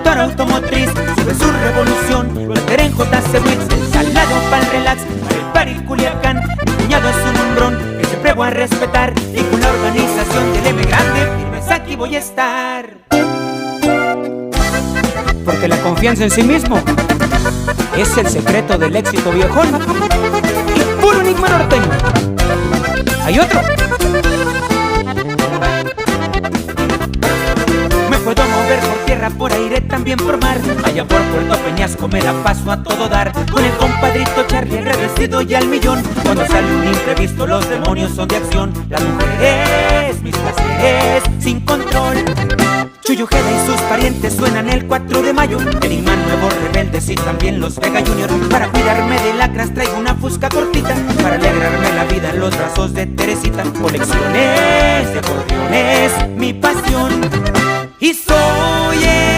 sector automotriz, sube su revolución. Walter en JC Wix, el salado pa'l relax, para el party Culiacán. Mi cuñado es un hombrón que siempre voy a respetar, y con la organización del M grande, firmes aquí voy a estar. Porque la confianza en sí mismo es el secreto del éxito, viejón. Y puro enigma norteño. Hay otro. Me puedo mover por tierra, por aire, también por mar. Allá por Puerto Peñasco me la paso a todo dar. Con el compadrito Charlie agradecido y al millón. Cuando sale un imprevisto los demonios son de acción. Las mujeres, mis placeres, sin control. Chuyo Ojeda y sus parientes suenan el 4 de mayo. El imán nuevos rebeldes y también los Vega Junior. Para cuidarme de lacras traigo una fusca cortita, para alegrarme la vida en los brazos de Teresita. Colecciones de acordeones, mi pasión. Y soy